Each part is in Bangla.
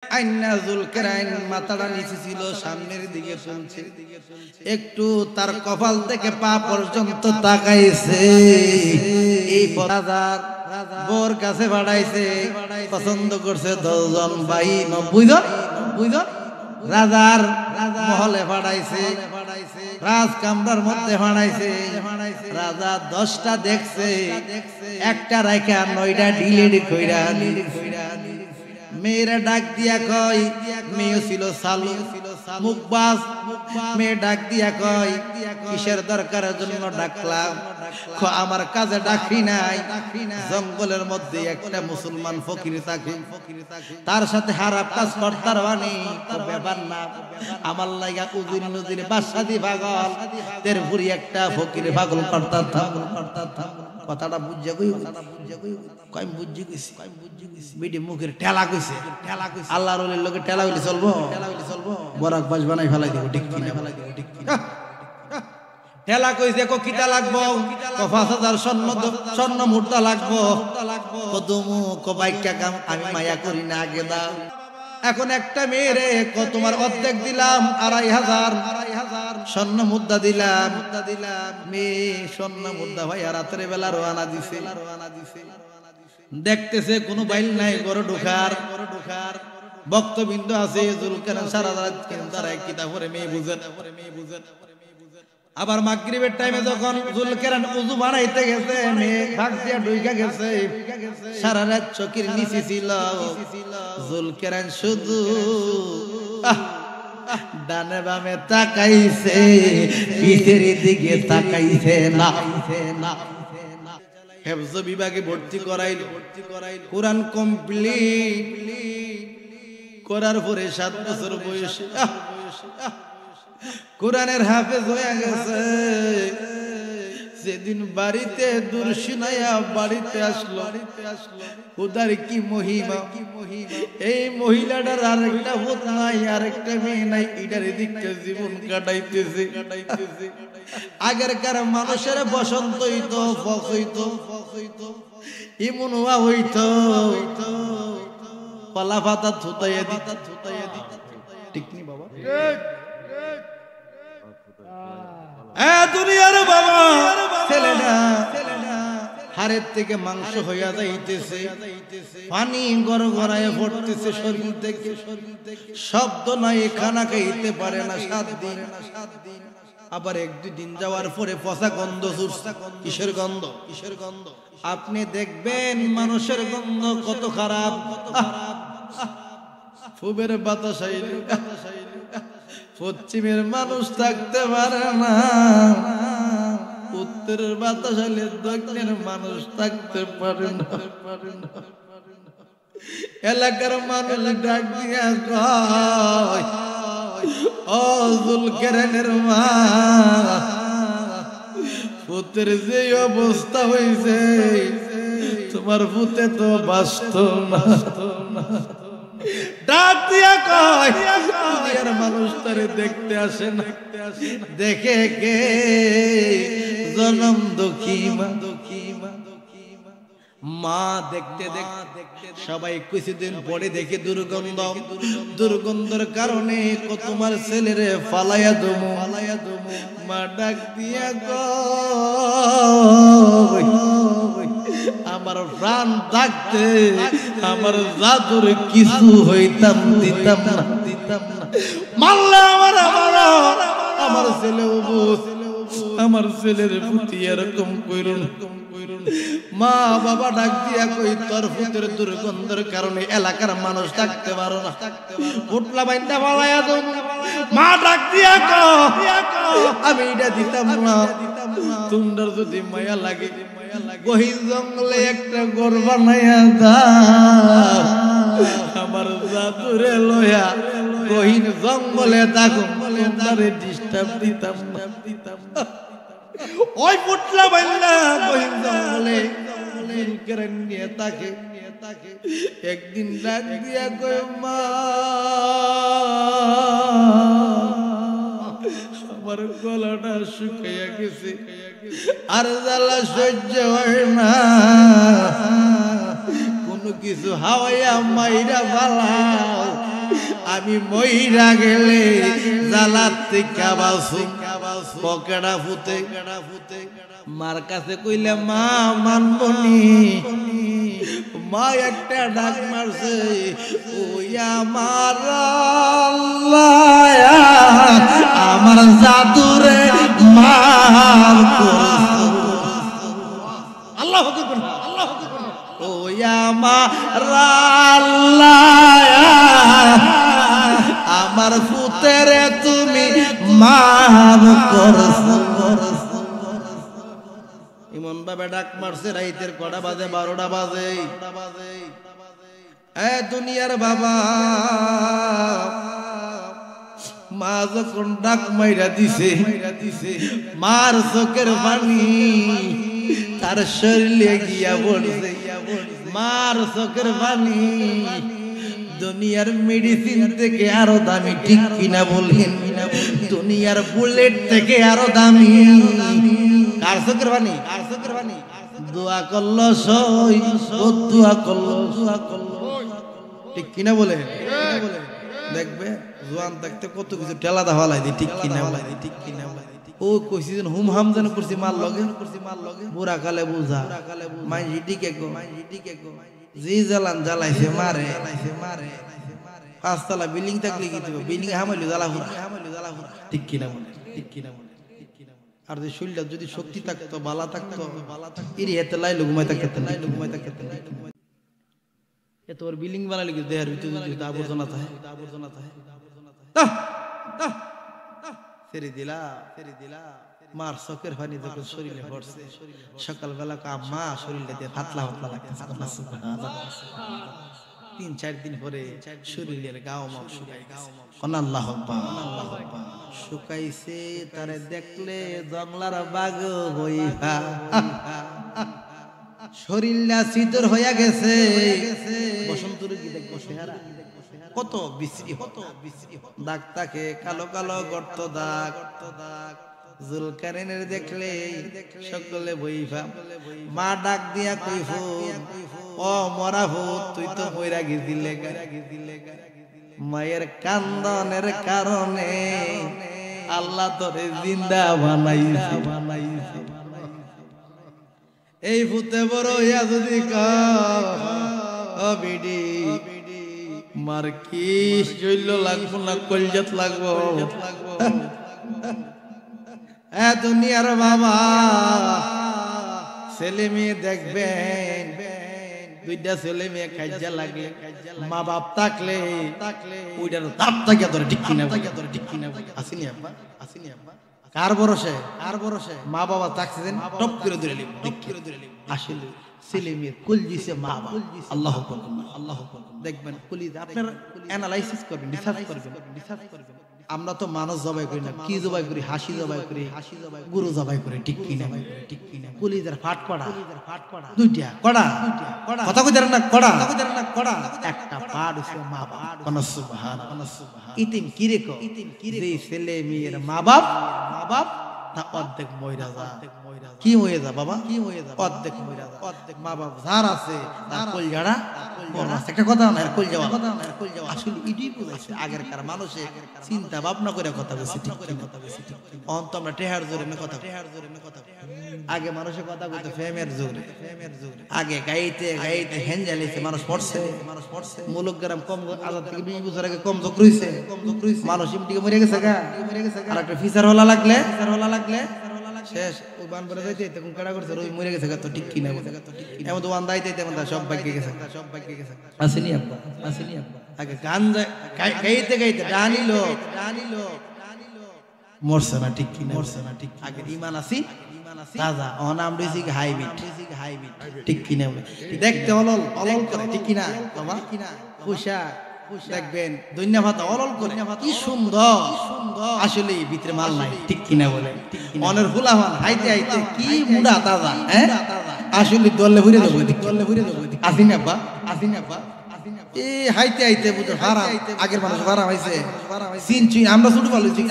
আইনা জুলকারনাইন মাথাটা নিচে ছিল, সামনের দিকে শুনছে, একটু তার কপাল থেকে পা পর্যন্ত তাকাইছে। এই রাজার বোর কাছে বাড়াইছে, পছন্দ করছে 10 জন ভাই 90 জন রাজার মহলে বাড়াইছে, রাজ কামরার মধ্যে বাড়াইছে। রাজা 10টা দেখছে, একটা রাইখা 9টা ডিলিট কইরা মেয়েরা ডাক দিয়া কয়, মেয়ে ছিল সালু মুখবাজ, মেয়ে ডাক দিয়া কয় কিসের দরকারের জন্য ডাকলাম? আমার কাজে ডাকি নাই। জঙ্গলের মধ্যে একটা মুসলমান ফকির থাকে, তার সাথে খারাপ কাজ করতার বানি ব্যাপার না, আমার লাগা উজির নজির বাদশাদি পাগল তের ভুরি একটা ফকির পাগল করতার থাম। কথাটা বুঝা কই, কই বুঝি গেছি, বিডি মুখের ঠেলা কইছে, আল্লাহর ওলির লোকে ঠেলা হইলে চলবো? বরাক বাস বানাই ফেলাই দিব, ঠিক কিনা? ঠেলা কইছে কো কিটা লাগবো? 5000 স্বর্ণ মুদ্রা লাগবো। কদমু কো বাইকা কাম আমি মায়া করি না, আগে দাও। এখন একটা মেয়েরে তোমার অর্ধেক দিলাম, 2500 স্বর্ণ মুদ্রা দিলাম। মেয়ে স্বর্ণ মুদ্রা ভাই রাতের বেলা রওনা দিছে। দেখতেছে কোনো বাইল নাই, ঘরে ঢোকার বক্তবিন্দু আছে। জুলকারনাইন সারা রাত তারা কিতাব পড়ে, মেয়ে বুঝেন। আবার মাগরিবের টাইমে যখন জুলকারনাইন ওযু বানাইতে গেছে, মেয়ে ভাগ দিয়া ঢুইকা গেছে। সারা রাত চোখের নিচে ছিল। জুলকারনাইন শুধু ডানে বামে তাকাইছে, পিছের দিকে তাকাইছে না। হেফজ বিভাগে ভর্তি করাইল, কোরআন কমপ্লিট করার পরে 7 বছর বয়সে কোরআনের হাফেজ হয়ে গেছে। সেদিন বাড়িতে দুরশিনায়া বাড়িতে আসলো, খোদার কি মহিমা! এই মহিলাটার আরেকটা পুত নাই, আরেকটা মেয়ে নাই, এটার দিকটা জীবন কাটাইতেছে। আগেরকার মানুষের বসন্ত হইতো, ফক হইতো, ইমন হওয়া হইতো, কলা পাতা থুতাইয়া দিত, ঠিক নি বাবা? দুনিয়ার বাবা ছেলেটা হাড়ের থেকে মাংস হইয়া যাইতেছে, পানি গড়গড়ায় পড়তেছে শরীর থেকে, শব্দ নাই, খানা খাইতে পারে না 7 দিন। আবার 1-2 দিন যাওয়ার পরে পচা গন্ধ ছুটছে। কিসের গন্ধ? আপনি দেখবেন মানুষের গন্ধ কত খারাপ। ফুবের বাতাস আইলে পশ্চিমের মানুষ থাকতে পারে না, উত্তরের বাতাস আইলে দক্ষিণের মানুষ থাকতে পারে না। এলাকার মানুষ ডাক দিয়া কয়, ও জুলকারনাইনের মা, পুতের যে অবস্থা হইছে, তোমার পুতে তো বাঁচত না। ডাক দিয়া কয়, দুনিয়ার মানুষ তারে দেখতে আসে না, দেখে কে? জনম দুঃখী মা। দেখতে দেখতে সবাই কিছুদিন পরে দেখে দুর্গন্ধের কারণে তোমার ছেলেরে ফালাইয়া দমু। মা ডাক দিয়া কয়, আমার প্রাণ থাকতে আমার জাদুর কিছু হইতাম দিতাম না, মারলে আমার ছেলে বুঝ, আমার ছেলের প্রতি এরকম কইরুন। মা বাবা ডাক দিয়া কই, তোর পুতের দুর্গন্ধের কারণে এলাকার মানুষ থাকতে পারো না, উঠলা বাইন্দা ফালাইয়া দম। মা ডাক দিয়া কয়, আমি এটা দিতাম না, তোমরা যদি মায়া লাগে গহীন জঙ্গলে একটা ঘর বানাইয়া দাও, আমার জাদুরে লয়া গহীন জঙ্গলে থাকুন, তোমারে ডিস্টার্ব দিতাম না। ওই পুটলা বাইলা গহীন জঙ্গলে জুলকারনাইন নিয়ে থাকে। একদিন ডাক দিয়া কয়, মা আমার গলাটা শুকাইয়া গেছে, আর জ্বালা সহ্য হয় না, কোনো কিছু হাওয়াইয়া মাইরা ফালাও, আমি মইরা গেলে জালাত থেকে বাসু পকেড়া ফুতে মার কাছে কইলে মা মানবনি মা একটা ডাক মারছে ওই আমার আল্লাহ আমার জাদুরে মার করছে আল্লাহু আকবার আল্লাহু আকবার ওই আমার আল্লাহ আমার ফুতেরে তুমি মার করছো ইমন বাবা ডাক মারছে রাইতের কটা বাজে 12টা বাজে এ দুনিয়ার বাবা মা যখন ডাক মাইরা দিছে মার চোখের পানি তার শরীরে গিয়া বলছে মার চোখের পানি দুনিয়ার মেডিসিন থেকে আরো দামি ঠিক কিনা বলেন দুনিয়ার বুলেট থেকে আরো দামি কার চোখের পানি দোয়া করলো সই ও দোয়া করলো ঠিক কিনা বলে দেখবে জোয়ান থাকতে কত কিছু ঠেলা দা হলাই দি ঠিক কিনা ও কইছি যেন হুম হাম যেন করছি মাল লগে বুড়া কালে বুঝা মাই হিডিকে গো জি জ্বালাইছে মারে পাঁচতলা বিল্ডিং থাকলে কি দিব বিল্ডিং হামাইলো জ্বালা ঠিক কিনা আর যে শরীরটা যদি শক্তি থাকতো বালা থাকতো ইরি এতে লাইলো ঘুমাই থাকতে এত ওর বিল্ডিং বানাইলো কি দেহের ভিতরে যদি আবর্জনা থাকে ছেড়ে দিলা মার চোখের পানি যখন শরীরে পড়ছে সকালবেলা মা শরীরটা দিয়ে পাতলা লাগতেছে 3-4 দিন পরে শরীরের গাও মাও শুকাই গেছে আল্লাহ শুকাইছে তারে দেখলে জংলার বাগ হইয়া শরীরটা শীতল হইয়া গেছে বসন্ত রোগী দেখবো চেহারা কত বিশ্রী দাগ তাকে কালো কালো গর্ত দাগ জুলকারনের দেখলে সকলে বইফা মা ডাক দিয়া কইফ ও মরা ভূত তুই তো মইরা গেছিলে মায়ের কান্দনের কারণে আল্লাহ তোরে জিন্দা বানাইছে এই ভূতে বড় হইয়া যদি ও বিডি মার কি শৈল লাগবো না কলজাত লাগবো দুনিয়ার বাবা ছেলে মেয়ে দেখবেন দুইটা ছেলে মেয়ে কাজা লাগলে মা বাপ থাকলে ওইটার দাঁত থাকে তোর ঠিক কিনা আসিনি আব্বা কার ভরসে মা বাবা থাকছে টপ করে ধরে আসলে ছেলে মেয়ে কুল দিছে মা বাবা আল্লাহ দেখবেন কুলি আপনারা অ্যানালাইসিস করবেন রিসার্চ করবেন আমরা তো মানুষ জবাই করি না কি জবাই করি হাসি জবাই করি গরু জবাই করি ঠিক কিনা কুলিদের ফাট কড়া দুইটা কড়া কথা কইতার না কড়া একটা পাড় হইছে মা বাপ কোন সুবহানাল্লাহ ইতিম কিরে কো যে ছেলে মেয়ের মা বাপ তা অর্ধেক মইরা যা কি হয়ে যা বাবা অর্ধেক মইরা যা অর্ধেক মা বাপ যার আছে তার কলজাড়া একটা কথা না কল যাওয়া আসলে ইডি বুঝাইছে আগের কার মানুষে চিন্তা ভাবনা করে কথা বলছে ঠিক অন তো আমরা টেহার জোরে না কথা আগে মানুষের কথা বলতে ফেমের জোরে আগে গাইতে হেঞ্জালিছে মানুষ পড়ছে মুলুক গ্রাম কম আজাদ থেকে 20 বছর আগে কম যোগ রইছে মানুষ ইমটিকে মরে গেছে গা আর একটা ফিচার হলা লাগলে শেষ ওই বান পরে যাইতে তখন কাটা করছে ওই মরে গেছে তো ঠিক কিনা এমন দোয়ান দাইতে তেমন সব ভাগ্যে গেছে আসেনি আব্বা আগে গান গাইতে ডানিলো মরছে না ঠিক আগে ইমান আসি তাজা অনাম রইছি হাইব্রিড ঠিক কিনা দেখতে অলল করে ঠিক কিনা বাবা খুশা দেখবেন দুনিয়া ভাতা অলল করে কি সুন্দর আসলে ভিতরে মাল নাই ঠিক কিনা বলে মনের ফুলাহান হাইতে কি মুড়া তাজা হ্যাঁ আসলে দলে ভরে দেবো আসিনা আব্বা এই হাইতে বুঝো হারা আগের মানুষ হারা হইছে চিন আমরা ছোট পালুছি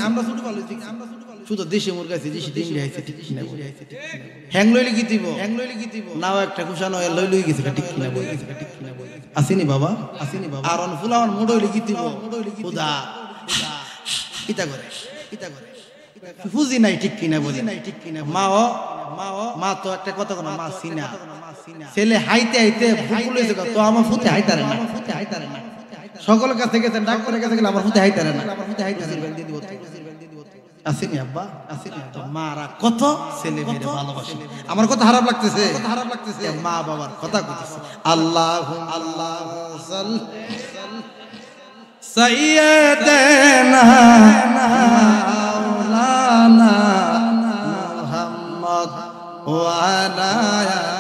শুধু দেশে মুরগা আছে দেশে দিন আইছে ঠিক কিনা হ্যাং লইলে কি দিব নাও একটা কুশানো লই গেছে ঠিক কিনা বলে আসেনি বাবা আর অন ফুলাওয়ান মুডইলি গিতিব খুদা ইতা করে ফুজি নাই ঠিক কিনা বলি মা তো একটা কথা কোন মা সিনা ছেলে হাইতে হাইতে ভুল হয়েছে তো আমার ফুতে হাইতারে না সকলের কাছে গেছেন ডাক্তারের কাছে গেলে আমার ফুতে হাইতারে না আসেনি আব্বা আসেনি তো মারা কত ছেলে মেয়ে ভালোবাসে আমার কথা খারাপ লাগতেছে মা বাবার কথা কইতেছে আল্লাহু সাইয়্যিদানা মাওলানা মুহাম্মদ ওয়া আলা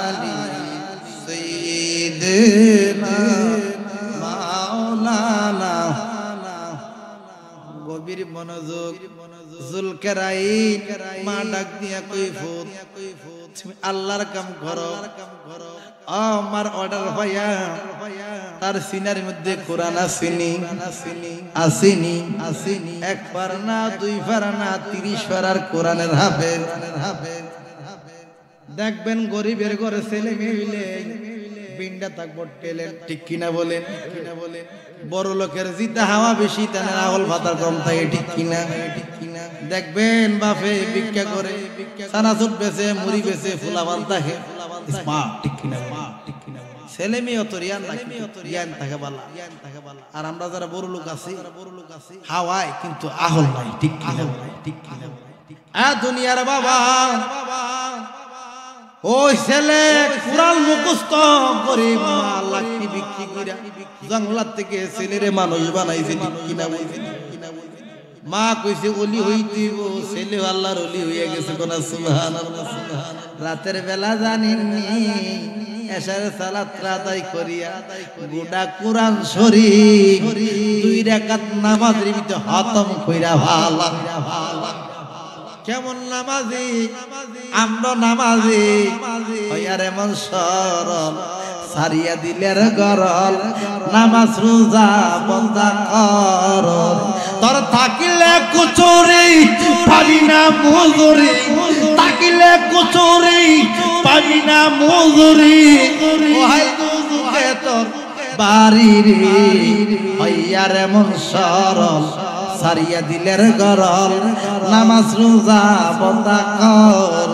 আলি সাইয়্যিদিনা মাওলানা গভীর মনোযোগ জুলকারাইন মা ডাক দিয়া কই ফুত তুমি আল্লাহর কাম করো আমার অর্ডার ভাইয়া তার সিনার মধ্যে কোরআন আসেনি এক পারা না দুই পারা না 30 পারার কোরআনের হাফেজ দেখবেন গরিবের ঘরে ছেলে মেয়ে হইলে পিন্ডা থাকবো টেলেন ঠিক কিনা বলেন বড় লোকের জিতা হাওয়া বেশি তানে রাহুল ভাতার কম থাকে ঠিক কিনা দেখবেন বাপে ভিক্ষা করে সানাসুট বেচে মুড়ি বেচে ফুলাবান থাকে স্মার্ট ঠিক কিনা ছেলে মেয়ে অত জ্ঞান থাকে বালা আর আমরা যারা বড় লোক আছি হাওয়ায় কিন্তু আহল নাই ঠিক কিনা দুনিয়ার বাবা ওই ছেলে কুরআন মুখস্থ করে লাঠি বিক্রি কইরা জঙ্গলাত থেকে ছেলেরে মানুষ বানাইছে ঠিক কিনা মা কইছে ওলি হইতিব ছেলে আল্লাহর ওলি হইয়া গেছে কোন সুবহানাল্লাহ রাতের বেলা জানিনি এশার সালাত আদায় করিয়া গোটা কুরআন শরীফ 2 রাকাত নামাজের ভিতরে খতম কইরা ভালো কেমন নামাজি আমরা নামাজি হইয়ার এমন সরল সারিয়া দিলের গরল নামাজ রোজা বন্দা কর তোর থাকিলে কুচুরি পাবি না মজুরি থাকিলে কুচুরি পাবি না মজুরি ওহাই দুজুকে তোর বাড়ি রে হইয়ার এমন সরল সারিয়া দিলের গরল নামাজ রোজা বন্দা কর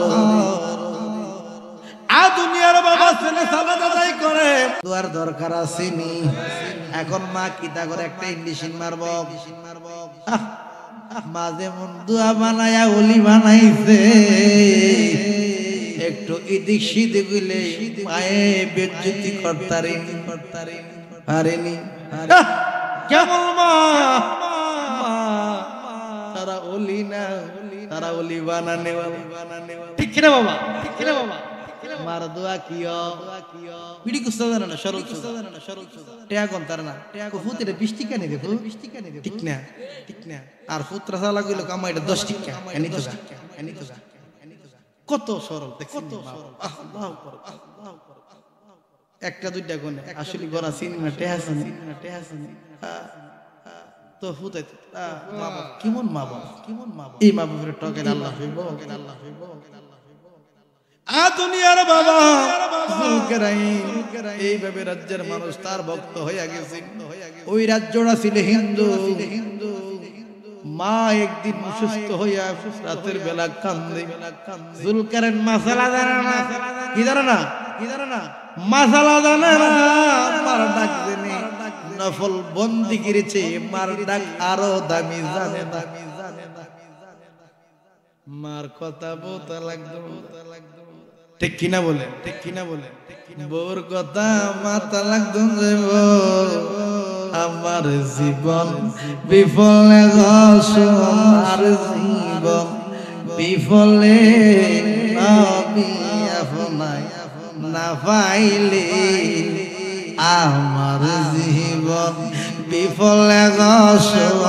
দুনিয়ার বাবা ছেলে সালাত আদায় করে দুয়ার দরকার আসেনি এখন মা কিতা করে একটা ইন্ডিশন মারব মা যেমন দোয়া বানায়া ওলি বানাইছে একটু ইদিক সিদিক হইলে পায়ে বেজ্জতি পারেনি কেমন মা তারা ওলি না তারা ওলি বানানে ঠিক কিনা বাবা মার দোয়া কিও বিড়ি কুস্তা জানা না সরল টেয়া কোন তার না ফুতের 20 টাকা নে দেখো ঠিক না আর ফুতরা সালা কইলো কামাইটা 10 টাকা এনি তো কত সরল কত সরল আল্লাহু আকবার একটা দুইটা কোনে আসলে গরা চিনি না টেয়া শুনি তো ফুতে মা বাবা কেমন মা বাবা এই মা বাবার টকের আল্লাহ হইব দুনিয়ার বাবা জুলকারাইন এইভাবে রাজ্যের মানুষ তার ভক্ত হইয়া গেছে ওই রাজ্যটা ছিল হিন্দু মা একদিন অসুস্থ হইয়া রাতের বেলা কান্দে জুলকারাইন মাসালা জানে না কি জানে না মাসালা জানে না মার ডাক দেনে নফল বন্দি করেছে মার ডাক আরো দামি জানে মার কথা বলতে লাগতো ঠিক কিনা বলে বোর কথা মাথা লাগতো আমার জীবন বিফলে আমার জীবন বিফলে নবী আপনায় না পাইলে আমার জীবন বিফলে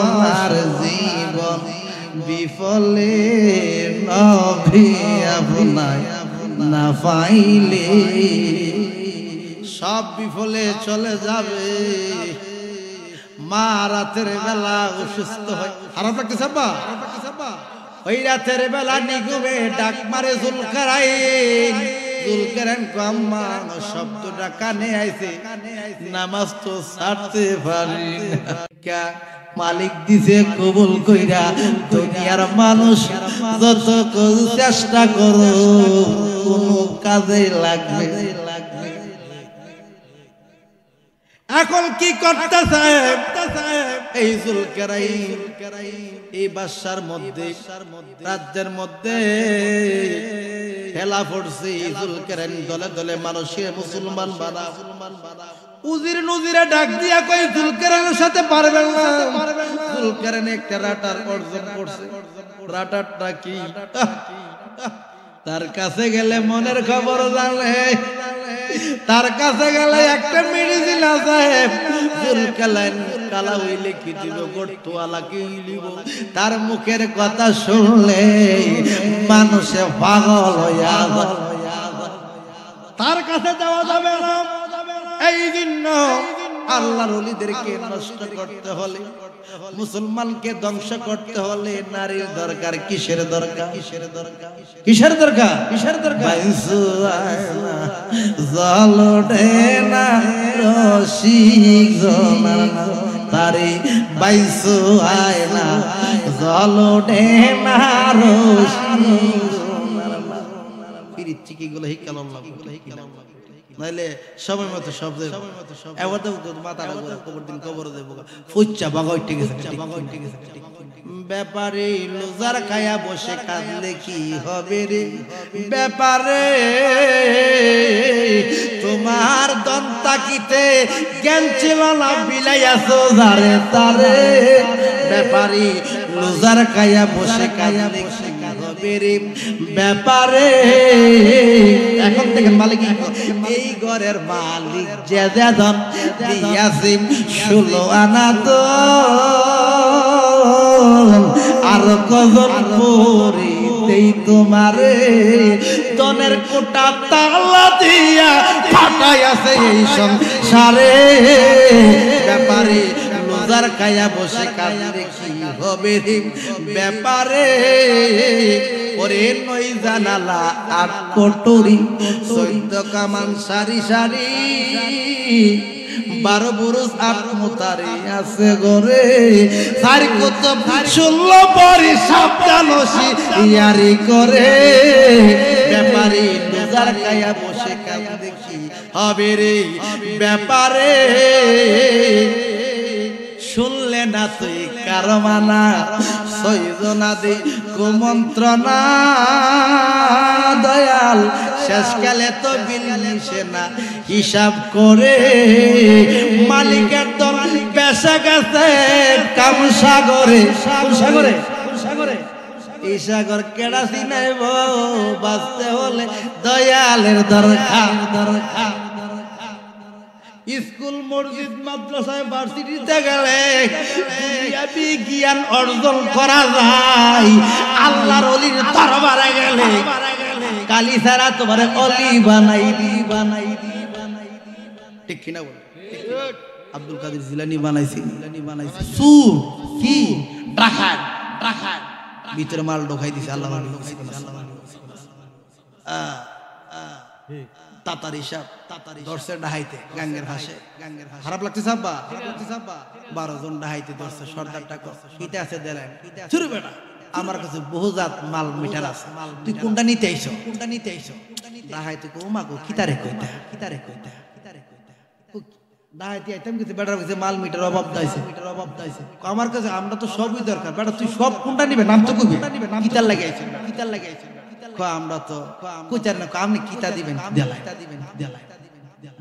আমার জীবন বিফলে নবী আপনায় না পাইলে সব বিফলে চলে যাবে মা রাতের বেলা অসুস্থ হয় খারাপ লাগতেছে আব্বা ওই রাতের বেলা নিগুমে ডাক মারে জুলকারাইন জুলকারনাইন আম্মা শব্দটা কানে আইছে নামাজ তো ছাড়তে পারি না মালিক দিছে কবুল কইরা দুনিয়ার মানুষ যত চেষ্টা করো কোনো কাজে লাগবে এখন কি করতেছে এই জুলকারনাইন এই বাদশার মধ্যে রাজ্যের মধ্যে ঠেলা পড়ছে জুলকারনাইন দলে দলে মানুষকে মুসলমান বানাও উজির নজিরে ডাক দিয়া কই জুলকারনাইনের সাথে পারবেন না জুলকারনাইন একটা রাটার অর্জন করছে রাটারটা কি তার কাছে গেলে মনের খবর জানে তার কাছে গেলে একটা মেডিসিন আছে জুলকারনাইন কালা হইলে কি দিব গর্তওয়ালা কি লিব তার মুখের কথা শুনলে মানুষে পাগল হইয়া তার কাছে যাওয়া যাবে না এই জন্য আল্লাহর ওলিদেরকে নষ্ট করতে হলে মুসলমানকে ধ্বংস করতে হলে নারীর দরকার কিসের দরকার কিসের দরকার কিসের দরকার জলডে না রশিক জনার তারে বাইসু আয় না জলডে না রশিক জনার ফিরিচ্ছি কি গুলো হিকাল আল্লাহ নাইলে সময় মতো শব্দ এবার তো মাথা কবর দিন কবর দেব ফুচ্চা বাগাই ঠিক আছে ব্যাপারে লুজার খায়া বসে কাঁদলে কি হবে রে ব্যাপারে তোমার দন্তাকিতে জ্ঞান ছিল না বিলাইয়াছো যারে তারে ব্যাপারে লুজার খায়া বসে কাঁদলে কি হবে রে ব্যাপারে এখন থেকে মালিক এই ঘরের মালিক যে দেন দিয়াছি 16 আনা তো আর কজন পরে দেই তোমারে তনের কোটা তালা দিয়া ফাটাই আছে এই সংসারে ব্যাপারে লুজার খায়া বসে কাঁদলে কি হবে রে ব্যাপারে ওরে নই জানালা 8 কোটরি 14 কামান সারি সারি 12 বুরুজ 8 মুতারি আছে ঘরে আর কত 16 পরি সাবধানসি ইয়ারি করে ব্যাপারে লুজার খায়া বসে কাঁদলে কি হবে রে ব্যাপারে শুনলে না তুই কারমানা 6 জনা দে কুমন্ত্রণা দয়াল শেষকালে তো বিল মিশে না হিসাব করে মালিকের তো পেশা গেছে কামসাগরে সাগরে সাগরে এই সাগর কেডা চিনাইব বাঁচতে হলে দয়ালের দরকার দরকার স্কুল মসজিদ মাদ্রাসায় ভার্সিটিতে গেলে দুনিয়াবি জ্ঞান অর্জন করা যায় আল্লাহর ওলির দরবারে গেলে কালি ছাড়া তোমার অলি বানাই দি ঠিক কিনা বল আব্দুল কাদের জিলানী বানাইছে সুর কি ডাকাত ভিতরে মাল ঢোকাই দিছে আল্লাহ তাতারি সাপ ধরছে ডাহাইতে গাঙ্গের ভাষে খারাপ লাগতেছে আব্বা 12 জন ডাহাইতে ধরছে সর্দারটা কিতে আছে দেলেন শুরু বেটা আমার কাছে বহুজাত মাল মিটার আছে তুই কোনটা নিতে আইছো ডাহাইতে কো মাগো কিতারে কইতা ডাহাইতে আইতাম কিছু বেটার কাছে মাল মিটার অভাব দাইছে আমার কাছে আমরা তো সবই দরকার বেটা তুই সব কোনটা নিবে নাম তো কইবি কিতার লাগাইছে আমরা তো কইতার না আপনি কিতা দিবেন দেলাই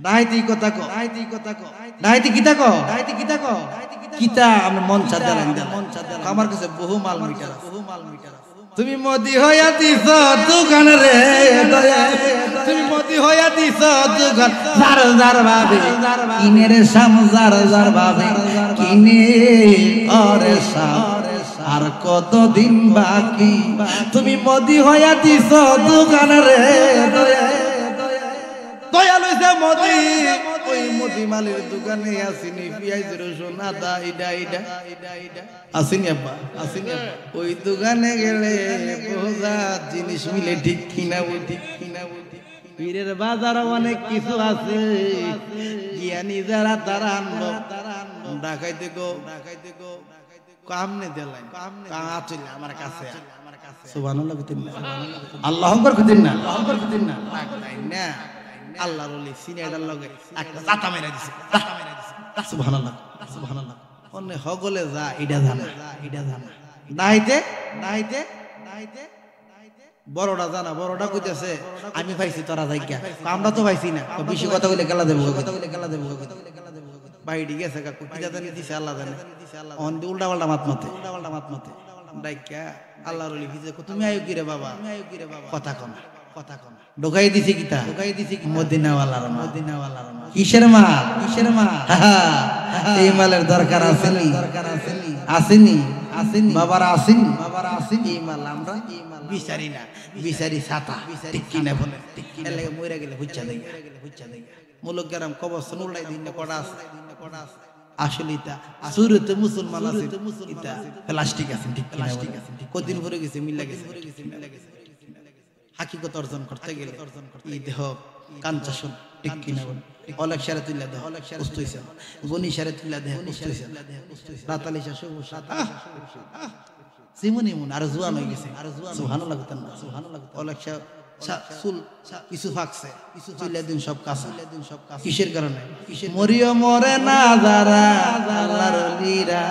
ডাহাইতে কথা কো ডাহাইতে কিতা কো কিতা আমি মন চা দেলাম আমার কাছে বহু মাল মিটার আছে তুমি মদি হইয়া দিছ দোকান রে তুমি মদি হইয়া দিছ দোকান জার ভাবে কিনে রে শাম জার ভাবে কিনে ওরে শাম আর কতদিন বাকি তুমি মদি হইয়া দিছ দোকান রে দয়া লইছে মদি ওই মদি মালের দোকানে আসিনি পিয়াজ রসুন আদা ইডা আসিনি আব্বা ওই দোকানে গেলে বহুজাত জিনিস মিলে ঠিক কিনা পীরের বাজার অনেক কিছু আছে জ্ঞানী যারা তারা আনলো ডাকাইতে গো কামনে দিলাই কাম আমার কাছে সুবহানাল্লাহ কইতেন না আল্লাহু আকবার কইতেন না না আল্লাহর ওলি সিনেটার লগে একটা জাতা মেরে দিছে সুবহানাল্লাহ সুবহানাল্লাহ অন্য হগলে যা এটা জানা নাইতে বড়টা জানা বড়টা কইতেছে আমি পাইছি তোরা যাইগা আমরা তো পাইছি না বেশি কথা কইলে গেলা দেব বাইডি গেছে কাকু কিটা জানি দিছে আল্লাহ জানে অন উল্টা পাল্টা মাত মতে ডাইকা আল্লাহর ওলি ভিজে তুমি আইও কি রে বাবা কথা কম ঢোকাই দিছি কিতা মদিনাওয়ালার কিসের মাল এই মালের দরকার আসেনি বাবার আসেনি এই মাল আমরা বিচারি ছাতা ঠিক কিনা বলে এর লাগে মইরা গেলে হুচ্চা দেই মুলক গরাম কবরস্থান উল্টাই দিন কটা আছে আসলে এটা সুরতে মুসলমান আছে এটা প্লাস্টিক আছে ঠিক প্লাস্টিক আছে কতদিন ভরে গেছে মিলা গেছে হাকিকত অর্জন করতে গেলে এই দেহ কাঞ্চাসন ঠিক কিনা বলে অলেক সারে তুইলা দেহ সুস্থ হইছে বনি সারে তুইলা দেহ সুস্থ হইছে রাতালি শাশু সিমুনি মুন আর জুয়ান হয়ে গেছে সুবহানাল্লাহ অলেক সুল কিছু ফাকছে কিছু তুইলা দিন সব কাছে কিসের কারণে মরিও মরে না যারা আল্লাহর ওলিরা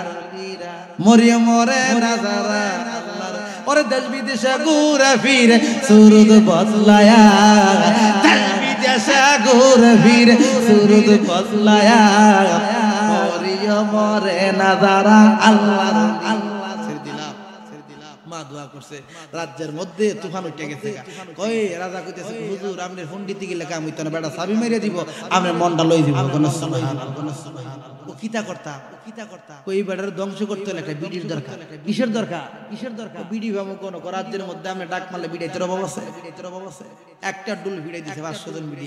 মরিও মরে না যারা ওরে দেশ বিদেশে ঘুরে ফিরে সুরুদ বদলায়া দেশ বিদেশে ঘুরে ফিরে সুরুদ বদলায়া মরিও মরে না যারা আল্লাহর মা দোয়া করছে রাজ্যের মধ্যে তুফান উঠে গেছে কই রাজা কইতেছে হুজুর আপনি পণ্ডিতি গিলা কাম হইতো না বেটা চাবি মেরে দিব আমি মনটা লই দিব ও কিতা করতা কই বেটার ধ্বংস করতে হলে একটা বিডির দরকার কিসের দরকার বিডি ভামু কোন রাজ্যের মধ্যে আমি ডাক মারলে বিড়াইতে রব আছে একটা ডুল বিড়াই দিছে 500 জন বিড়ি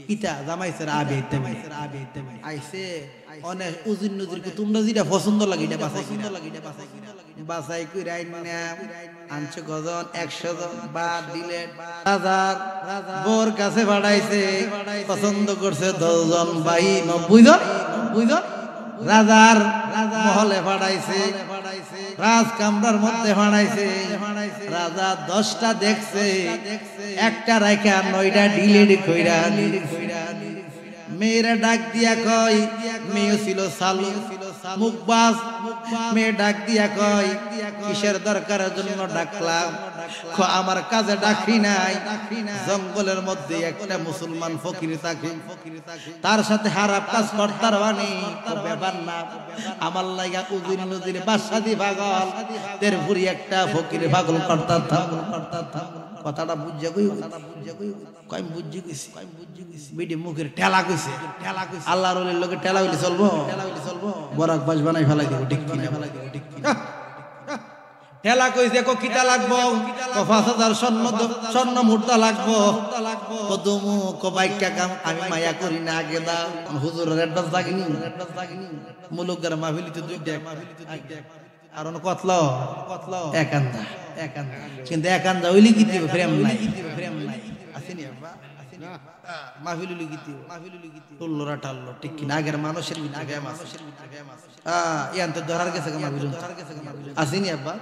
কিতা জামাইছে আবে আইছে অনেক উজির নজির তোমরা যেটা পছন্দ লাগে এটা বাছাই কইরা আইনা আনছে গজন 100 জন বা দিলে হাজার বোর কাছে বাড়াইছে পছন্দ করছে 10 জন ভাই 90 জন রাজার মহলে বাড়াইছে রাজ কামরার মধ্যে বাড়াইছে রাজা 10টা দেখছে একটা রাইখা 9টা ডিলিট কইরা মেয়েরা ডাক দিয়া কয় মেয়ে ছিল সালু মুখবাজ মেয়ে ডাক দিয়া কয় কিসের দরকারের জন্য ডাকলাম আমার কাজে ডাকি নাই জঙ্গলের মধ্যে একটা মুসলমান ফকির থাকে তার সাথে খারাপ কাজ করতার বানি ব্যাপার না আমার লাগা উজির নজির বাদশাদি পাগল তের ভুরি একটা ফকির পাগল করতার কথাটা বুঝা কই কই বুঝি কইছি বিডি মুখের ঠেলা কইছে আল্লাহর ওলির লগে ঠেলা হইলে চলবো বরাক বাস বানাই ফেলাই দেব ঠিক কিনা ঠেলা কইছে কো কিটা লাগবো কো 5000 স্বর্ণ মুদ্রা লাগবো কদমু কো বাইকা কাম আমি মায়া করি না আগে দাও হুজুরের অ্যাডভান্স লাগিনি মুলুকগার মাহফিলিতে দুইটা আর অন কতলো একান্দা কিন্তু একান্দা হইলি কি দিবে প্রেম নাই আসেনি বাবা মাহফিল লিগিতি টুল্লরা টাল্লো ঠিক কি না আগের মানুষের ভিতরে ফেমাস ইয়ান তো ধরার গেছে মাহফিল আসেনি আব্বা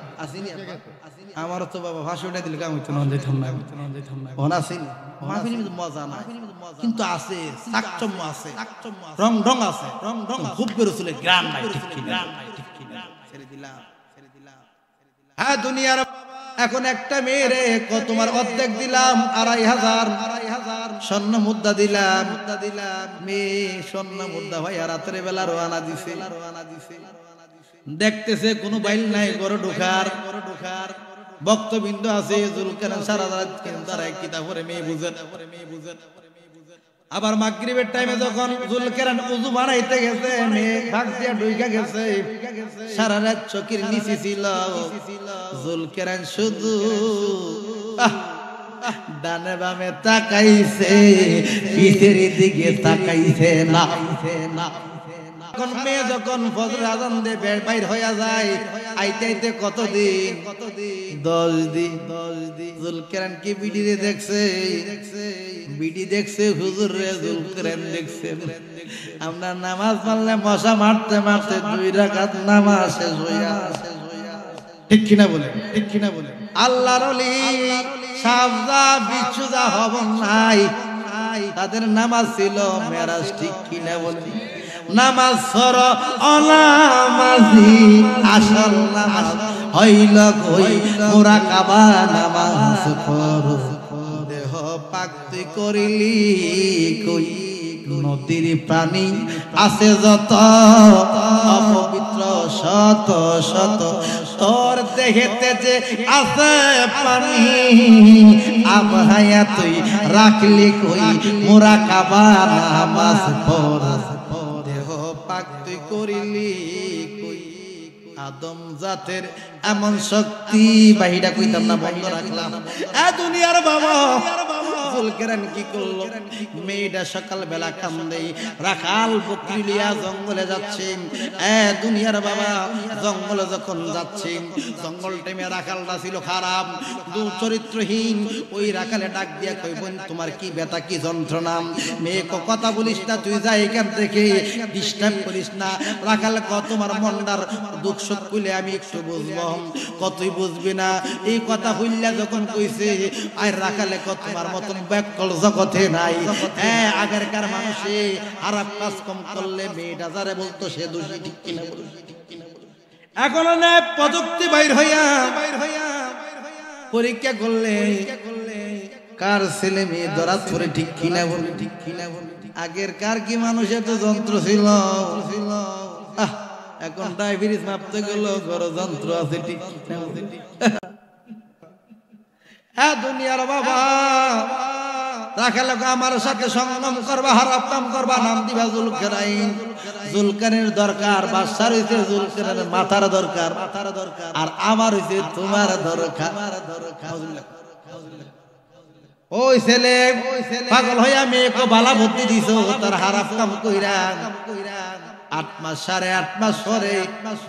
আমার তো বাবা ভাষণটা দিল কাম হইতো না যাইতাম না কোন আসেনি মাহফিলের মধ্যে মজা না কিন্তু আছে সাকচম্য আছে রং আছে খুব বেরুসুলের গ্রাম নাই ঠিক কি ছেড়ে দিলাম হ্যাঁ দুনিয়ার এখন একটা মেয়েরে তোমার অর্ধেক দিলাম 2500 স্বর্ণ মুদ্রা দিলাম মেয়ে স্বর্ণ মুদ্রা ভাই রাতের বেলা রওনা দিছে দেখতেছে কোনো বাইল নাই ঘরে ঢোকার বক্তবিন্দু আছে জুলকারনাইন সারা রাত তারা কিতাব পড়ে মেয়ে বুঝেন আবার মাগরিবের টাইমে যখন জুলকারনাইন ওযু বানাইতে গেছে মেয়ে ভাগ দিয়া ঢুইকা গেছে সারা রাত চোখের নিচে ছিল জুলকারনাইন শুধু ডানে বামে তাকাইছে পিছের দিকে তাকাইছে না কোন মেয়ে যখন ফজরের আজান দিয়ে বাইর হইয়া যায় আইতে আইতে কতদিন 10 দিন জুলকারনাইন কি বিডি রে দেখছে বিডি দেখছে হুজুর রে জুলকারনাইন দেখছে আমরা নামাজ পড়লে মশা মারতে মারতে 2 রাকাত নামাজ শেষ হইয়া ঠিক কিনা বলে আল্লাহর ওলি সাজদা বিচ্ছুদা হব নাই তাদের নামাজ ছিল মেরাজ ঠিক কিনা বলে নামাজ সর অনামাজি আসল নামাজ হইল কই মুরাকাবা নামাজ ফরজ দেহ পাক্তি করিলি কই নদীর পানি আছে যত অপবিত্র শত শত তোর দেহেতে যে আছে পানি আবহায়া তুই রাখলি কই মুরাকাবা নামাজ ফরজ দেহ পাক্তি করিলি কই আদম জাতের এমন শক্তি বাহিরা কইতাম না বন্ধ রাখলাম এ দুনিয়ার বাবা জুলকারনাইন কি করলো মেয়েটা সকাল বেলা কাম দেই রাখাল বকরি লিয়া জঙ্গলে যাচ্ছে এ দুনিয়ার বাবা জঙ্গলে যখন যাচ্ছে জঙ্গল টাইমে রাখালটা ছিল খারাপ চরিত্রহীন ওই রাখালে ডাক দিয়া কইবেন তোমার কি ব্যথা কি যন্ত্রণা মেয়ে কথা বলিস না তুই যা এখান থেকে ডিস্টার্ব করিস না রাখাল কত তোমার মনটার দুঃখ সুখ কইলে আমি একটু বুঝবো কতই বুঝবি না এই কথা হইলা যখন কইছে আর রাখালে কত তোমার মতন ব্যাকল জগতে নাই হ্যাঁ আগেরকার মানুষে খারাপ কাজ কম করলে মেয়েটা যারে বলতো সে দোষী ঠিক কিনা বলো এখন না প্রযুক্তি বাইর হইয়া পরীক্ষা করলে কার ছেলে মেয়ে ধরা ধরে ঠিক কিনা বলে আগের কার কি মানুষের তো যন্ত্র ছিল এখন ডায়াবেটিস মাপতে গেল বড় যন্ত্র আছে ঠিক হ্যাঁ দুনিয়ার বাবা রাখাল আমার সাথে সংগম করবা হারাম কাম করবা নাম দিবা জুলকারনাইন জুলকারনাইনের দরকার বাদশার হইছে জুলকারনাইনের মাথার দরকার আর আমার হইছে তোমার দরকার ওই ছেলে পাগল হইয়া মেয়েকে বালা বুদ্ধি দিছো তার হারাম কাম কইরা 8 মাস 8.5 মাস পরে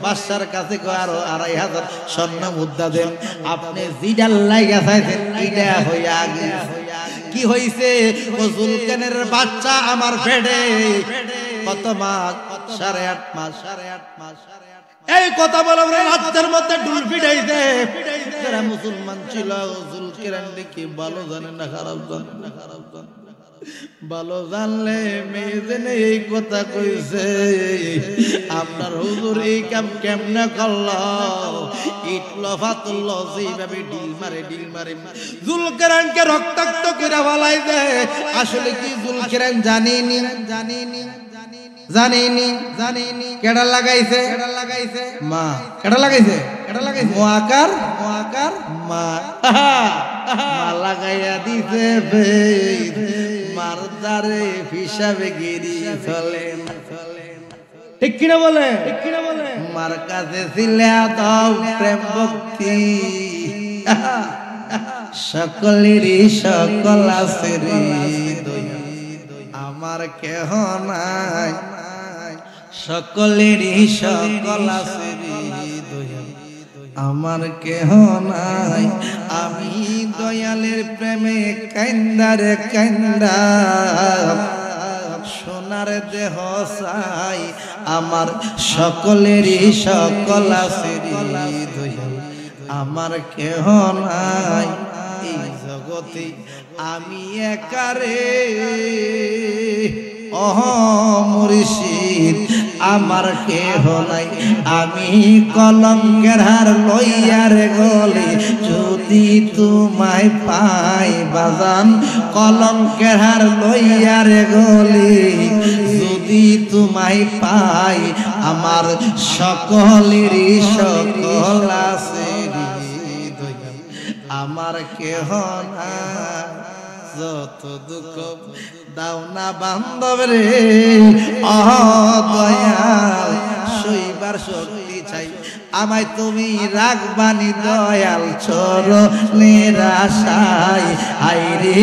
বাদশার কাছে আরো 2500 স্বর্ণ মুদ্রা দেন আপনি জিডাল লাগা চাইছেন এইটা হইয়া কি হইছে ও জুলকারনাইনের বাচ্চা আমার পেটে কত মাস 8.5 মাস এই কথা বলে রাতের মধ্যে ডুল পিটাইছে যারা মুসলমান ছিল জুলকারনাইন কি ভালো জানে না খারাপ জানে ভালো জানলে মেয়ে জেনে এই কথা কইছে আপনার হুজুর এই কাম কেমনে করল ইট লফাতুল যেভাবে ডিল মারে জুলকারনাইনকে রক্তাক্ত করে ফেলাই দেয় আসলে কি জুলকারনাইন জানেনি কেডা লাগাইছে মা কেডা লাগাইছে মুআকার মা লাগাইয়া দিছে মারদারে হিসাবে গিরি চলে ঠিক কিনা বলে মার কাছে ছিলে দাও প্রেম ভক্তি সকলেরই সকল আছে রে আমার কেহ নাই সকলেরই সকল আছে রে আমার কেহ নাই আমি দয়ালের প্রেমে কান্দারে কান্দা সোনার দেহ চাই আমার সকলেরই সকল আছে রে আমার কেহ নাই এই জগতে আমি একারে ওহ মুর্শিদ আমার কেহ নাই আমি কলঙ্কের হার লইয়ার গলে যদি তোমায় পাই বাজান কলঙ্কের হার লইয়ার গলে যদি তোমায় পাই আমার সকলেরই সকল আছে আমার কেহ নাই যত দুঃখ দাও না বান্ধব রে দয়াল সইবার শক্তি চাই আমায় তুমি রাখবানি দয়াল চরণের আশায় আইরে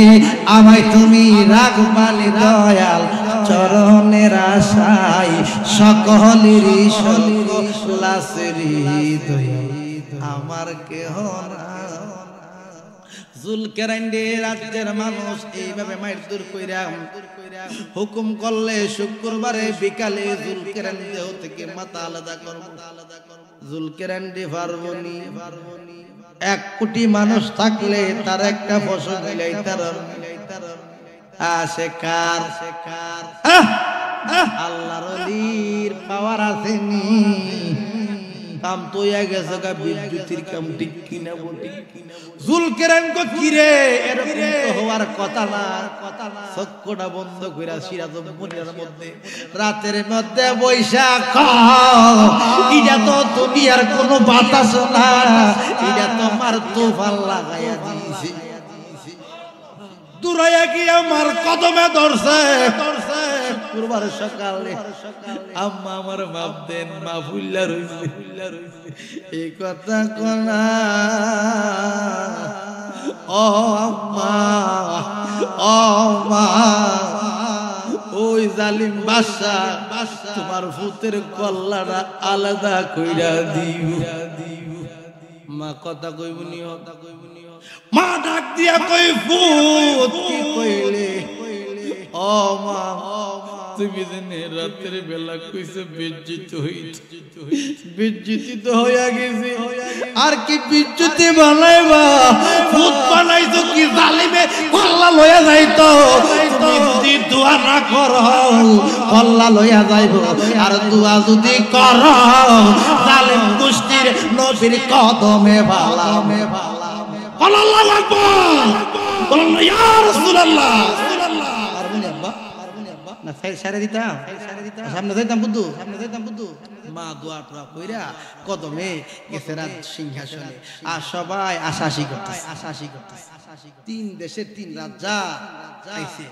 আমায় তুমি রাখবানি দয়াল চরণের আশায় সকলেরই সকলাসেরই দয়া আমার কেহ না। জুলকারনাইন রাজ্যের মানুষ এইভাবে মাইর কইরা হুকুম করলে শুক্রবারে বিকালে জুলকারনাইন দেহ থেকে মাথা আলাদা করব। জুলকারনাইন পারবনি, 1 কোটি মানুষ থাকলে তার একটা ফসল মিলাইতার সে কার আল্লাহর ওলির পাওয়ার আসেনি। কাম তো গেছে গা বিদ্যুতের কাম ঠিক কিনা বলি। জুলকারনাইন কিরে এরকম তো হওয়ার কথা না, চক্ষুটা বন্ধ কইরা সিরাজ মুনিয়ার মধ্যে রাতের মধ্যে বৈশাখ ইটা তো দুনিয়ার কোনো বাতাস না, ইটা তোমার তুফান লাগাইয়া দিয়েছে। দূরাইয়া কি আমার কদমে ধরছে। শুক্রবার সকালে আম্মা আমার মাপ দেন, মা ভুল্লা রইছে এই কথা কোনা। ও আম্মা, ও মা, ওই জালিম বাদশা তোমার ভূতের কল্লাটা আলাদা কইরা দিও। মা কথা কইবনি, মা ডাক দিয়া কই ভূত কি কইলে। ও মা তুমি জানে রাতের বেলা কইছে বেজ্জিত বেজ্জিত হইয়া গেছে। আর কি বেজ্জিত বানাইবা, ভূত বানাইছো কি জালিমে কল্লা লইয়া যাইতো। তুমি যদি দোয়া না করো কল্লা লইয়া যাইবো, আর দোয়া যদি করো জালিম গোষ্ঠীর নবীর কদমে ভালা মে ভালা। আল্লাহু আকবার, বলেন ইয়া রাসূলুল্লাহ। না সাইরে দিতাম, সামনে যাইতাম বুদ্ধু, সামনে যাইতাম বুদ্ধু। মা দোয়া টোয়া কইরা কদমে গেছে রাত সিংহাসনে। আর সবাই আশাশি করতেছে, আশাশি করতেছে। 3 দেশের 3 রাজা আইছে।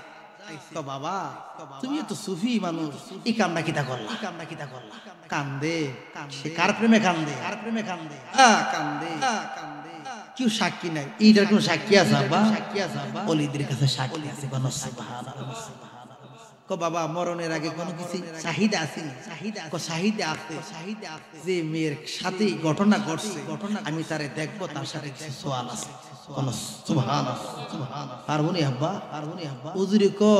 তো বাবা তুমি তো সুফি মানুষ, এই কামটা কিতা করলা, এই কামটা কিতা করলা। কান্দে, সে কার প্রেমে কান্দে, কার প্রেমে কান্দে, কান্দে কান্দে। কেউ সাক্ষী নাই, এইটার কোন সাক্ষী আছে? সাক্ষী আছে ওলিদের কাছে সাক্ষী আছে। কোন সুবহানাল্লাহ। বাবা মরণের আগে কোনো কিছু চাহিদা আছে, চাহিদা আছে যে মেয়ের সাথে ঘটনা ঘটছে, আমি তারে দেখবো, তার সাথে সোয়াল আছে। পারবনি আব্বা, পারবনি আব্বা। উজুরি কো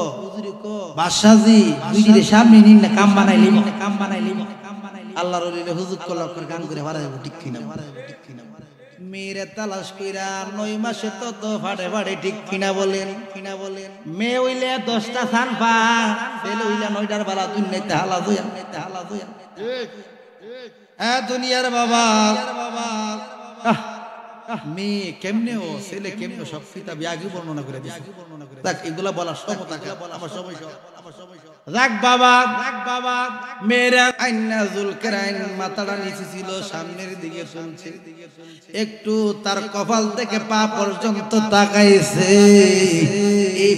বাদশাহজি দুইদিনের সামনে নিন না, কাম বানাইলি, কাম বানাইলি। আল্লাহর ওলিরে হুজুর কলক করে গান করে ভাড়া যাবো, ঠিক কিনা? মেয়েরে তালাশ কইরা 9 মাসে তো ফাড়ে ফাড়ে, ঠিক কিনা বলেন? কিনা বলেন? মেয়ে হইলে 10টা সান পা, ছেলে হইলে 9টার বেলা দুনিয়াতে হালা দইয়া, হালা দইয়া। হ্যাঁ দুনিয়ার বাবা, মেয়ে কেমনে ও ছেলে কেমনে সব কিতাবে আগে বর্ণনা করে দিয়েছে। দেখ এগুলা বলার সময় থাকে, আমার সময় রাখ বাবা, রাখ বাবা। মেয়েরা আইনা জুলকারনাইন মাথাটা নিচে ছিল, সামনের দিকে শুনছে। একটু তার কপাল থেকে পা পর্যন্ত তাকাইছে। এই